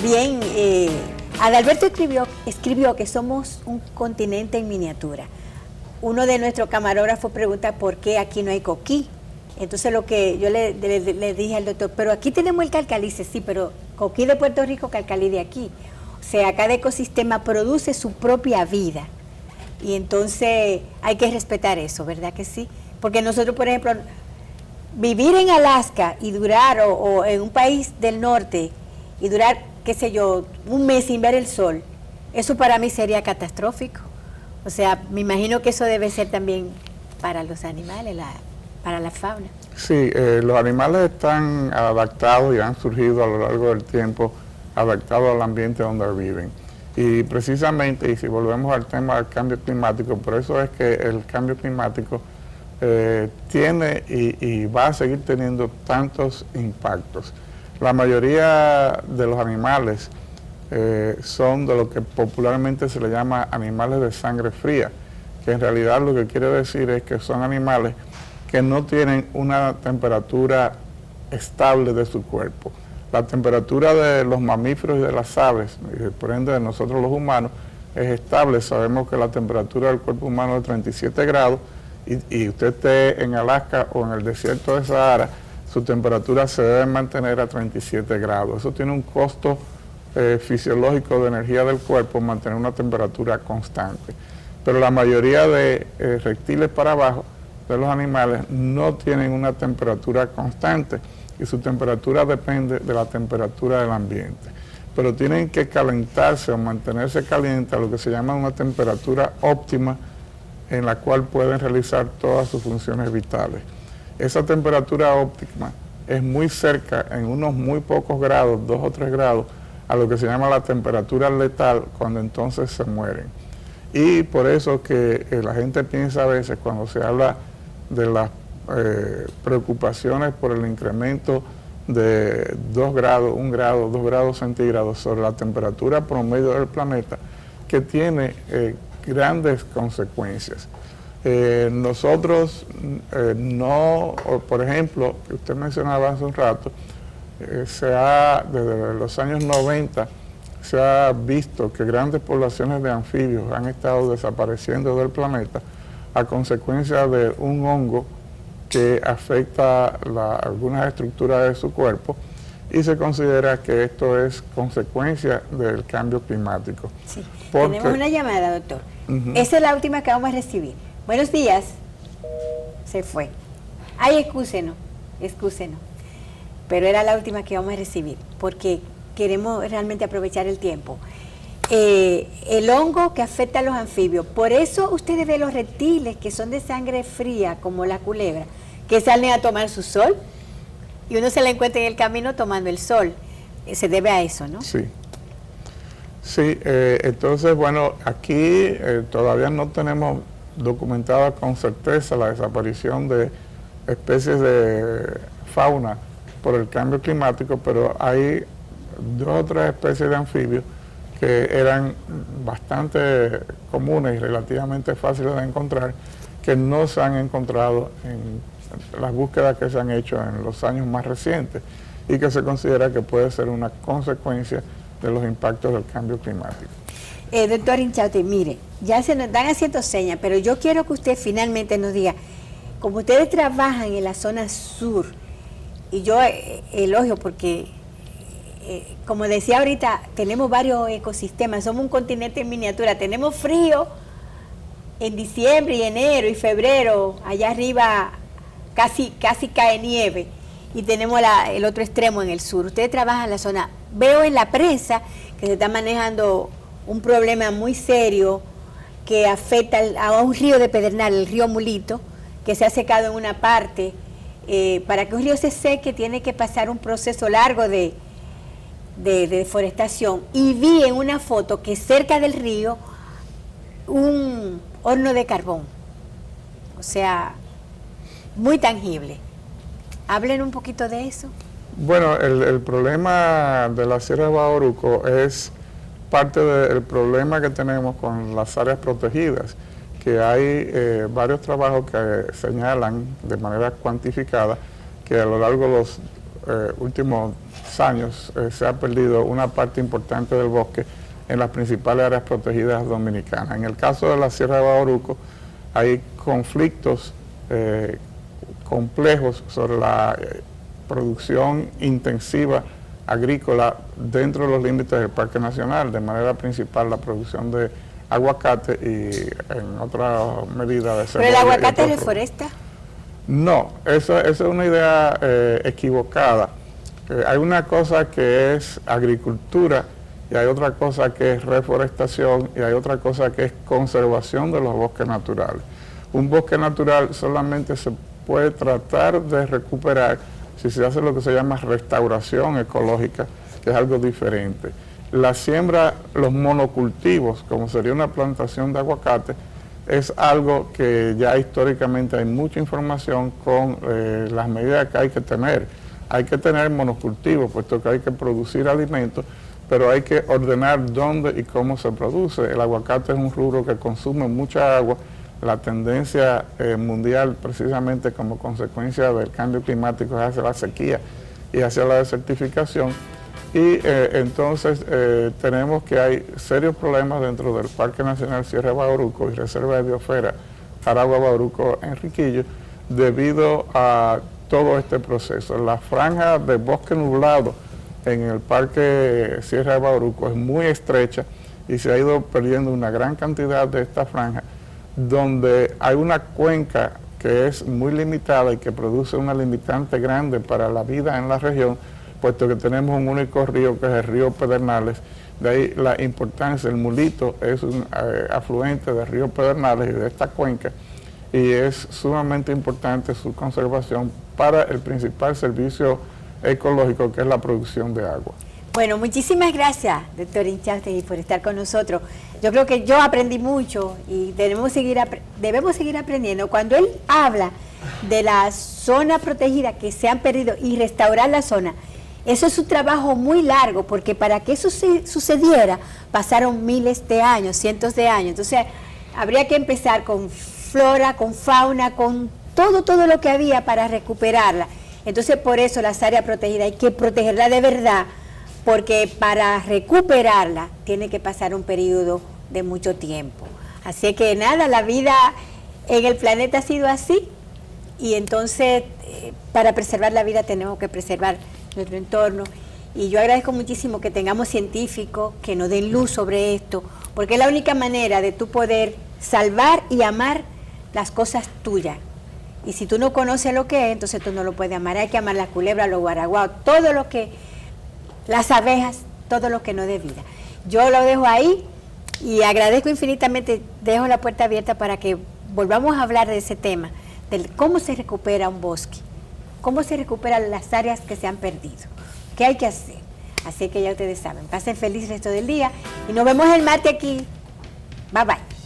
Bien, Adalberto escribió que somos un continente en miniatura. Uno de nuestros camarógrafos pregunta por qué aquí no hay coquí. Entonces lo que yo le dije al doctor, pero aquí tenemos el calcalí. Dice, sí, pero coquí de Puerto Rico, calcalí de aquí. O sea, cada ecosistema produce su propia vida. Y entonces hay que respetar eso, ¿verdad que sí? Porque nosotros, por ejemplo, vivir en Alaska y durar, o en un país del norte, y durar, qué sé yo, un mes sin ver el sol, eso para mí sería catastrófico. O sea, me imagino que eso debe ser también para los animales, para la fauna. Sí, los animales están adaptados y han surgido a lo largo del tiempo, adaptados al ambiente donde viven. Y precisamente, y si volvemos al tema del cambio climático, por eso es que el cambio climático tiene y va a seguir teniendo tantos impactos. La mayoría de los animales son de lo que popularmente se le llama animales de sangre fría, que en realidad lo que quiere decir es que son animales que no tienen una temperatura estable de su cuerpo. La temperatura de los mamíferos y de las aves, y por ende de nosotros los humanos, es estable. Sabemos que la temperatura del cuerpo humano es 37 grados y usted esté en Alaska o en el desierto de Sahara, su temperatura se debe mantener a 37 grados. Eso tiene un costo fisiológico de energía del cuerpo, mantener una temperatura constante. Pero la mayoría de reptiles para abajo de los animales no tienen una temperatura constante y su temperatura depende de la temperatura del ambiente. Pero tienen que calentarse o mantenerse calientes a lo que se llama una temperatura óptima en la cual pueden realizar todas sus funciones vitales. Esa temperatura óptima es muy cerca, en unos muy pocos grados, 2 o 3 grados, a lo que se llama la temperatura letal, cuando entonces se mueren. Y por eso que la gente piensa a veces cuando se habla de las preocupaciones por el incremento de 2 grados, 1 grado, 2 grados centígrados sobre la temperatura promedio del planeta, que tiene grandes consecuencias. Nosotros no, por ejemplo, que usted mencionaba hace un rato, desde los años 90 se ha visto que grandes poblaciones de anfibios han estado desapareciendo del planeta a consecuencia de un hongo que afecta algunas estructuras de su cuerpo, y se considera que esto es consecuencia del cambio climático. Sí. Tenemos una llamada, doctor. Esa es la última que vamos a recibir. Buenos días. Se fue. Ay, excúsenos. Pero era la última que vamos a recibir, porque queremos realmente aprovechar el tiempo. El hongo que afecta a los anfibios, por eso ustedes ven los reptiles que son de sangre fría, como la culebra, que salen a tomar su sol, y uno se la encuentra en el camino tomando el sol. Se debe a eso, ¿no? Sí. Sí, entonces, bueno, aquí todavía no tenemos documentada con certeza la desaparición de especies de fauna por el cambio climático, pero hay 2 o 3 especies de anfibios que eran bastante comunes y relativamente fáciles de encontrar, que no se han encontrado en las búsquedas que se han hecho en los años más recientes, y que se considera que puede ser una consecuencia de los impactos del cambio climático. Doctor Inchaute, mire, ya se nos dan haciendo señas, pero yo quiero que usted finalmente nos diga, como ustedes trabajan en la zona sur, y yo elogio porque, como decía ahorita, tenemos varios ecosistemas, somos un continente en miniatura, tenemos frío en diciembre y enero y febrero, allá arriba casi cae nieve, y tenemos el otro extremo en el sur. Ustedes trabajan en la zona, veo en la prensa que se está manejando un problema muy serio que afecta a un río de Pedernal, el río Mulito, que se ha secado en una parte. Para que un río se seque tiene que pasar un proceso largo de deforestación, y vi en una foto que cerca del río un horno de carbón, o sea, muy tangible. Hablen un poquito de eso. Bueno, el problema de la Sierra de Bauruco es parte del problema que tenemos con las áreas protegidas, que hay varios trabajos que señalan de manera cuantificada que a lo largo de los últimos años se ha perdido una parte importante del bosque en las principales áreas protegidas dominicanas. En el caso de la Sierra de Bauruco hay conflictos complejos sobre la producción intensiva agrícola dentro de los límites del Parque Nacional, de manera principal la producción de aguacate y en otra medida de cebolla. ¿Pero el aguacate reforesta? No, esa es una idea equivocada. Hay una cosa que es agricultura y hay otra cosa que es reforestación y hay otra cosa que es conservación de los bosques naturales. Un bosque natural solamente se puede tratar de recuperar si se hace lo que se llama restauración ecológica, que es algo diferente. La siembra, los monocultivos, como sería una plantación de aguacate, es algo que ya históricamente hay mucha información con las medidas que hay que tener. Hay que tener monocultivos, puesto que hay que producir alimentos, pero hay que ordenar dónde y cómo se produce. El aguacate es un rubro que consume mucha agua. La tendencia mundial, precisamente como consecuencia del cambio climático, es hacia la sequía y hacia la desertificación. Y entonces tenemos que hay serios problemas dentro del Parque Nacional Sierra de Bauruco y Reserva de Biosfera Aragua Bauruco Enriquillo debido a todo este proceso. La franja de bosque nublado en el Parque Sierra de Bauruco es muy estrecha y se ha ido perdiendo una gran cantidad de esta franja, donde hay una cuenca que es muy limitada y que produce una limitante grande para la vida en la región, puesto que tenemos un único río que es el río Pedernales. De ahí la importancia. El Mulito es un afluente del río Pedernales y de esta cuenca, y es sumamente importante su conservación para el principal servicio ecológico, que es la producción de agua. Bueno, muchísimas gracias, doctor Inchausti, por estar con nosotros. Yo creo que yo aprendí mucho y debemos seguir aprendiendo. Cuando él habla de la zona protegida que se han perdido y restaurar la zona, eso es un trabajo muy largo, porque para que eso sucediera pasaron miles de años, cientos de años. Entonces habría que empezar con flora, con fauna, con todo lo que había para recuperarla. Entonces por eso las áreas protegidas hay que protegerla de verdad, porque para recuperarla tiene que pasar un periodo de mucho tiempo. Así que nada, la vida en el planeta ha sido así, y entonces para preservar la vida tenemos que preservar nuestro entorno. Y yo agradezco muchísimo que tengamos científicos que nos den luz sobre esto, porque es la única manera de tú poder salvar y amar las cosas tuyas. Y si tú no conoces lo que es, entonces tú no lo puedes amar. Hay que amar las culebras, los guaraguaos, todo lo que, las abejas, todo lo que no dé vida. Yo lo dejo ahí y agradezco infinitamente, dejo la puerta abierta para que volvamos a hablar de ese tema, de cómo se recupera un bosque, cómo se recuperan las áreas que se han perdido, qué hay que hacer. Así que ya ustedes saben, pasen feliz el resto del día y nos vemos el martes aquí. Bye bye.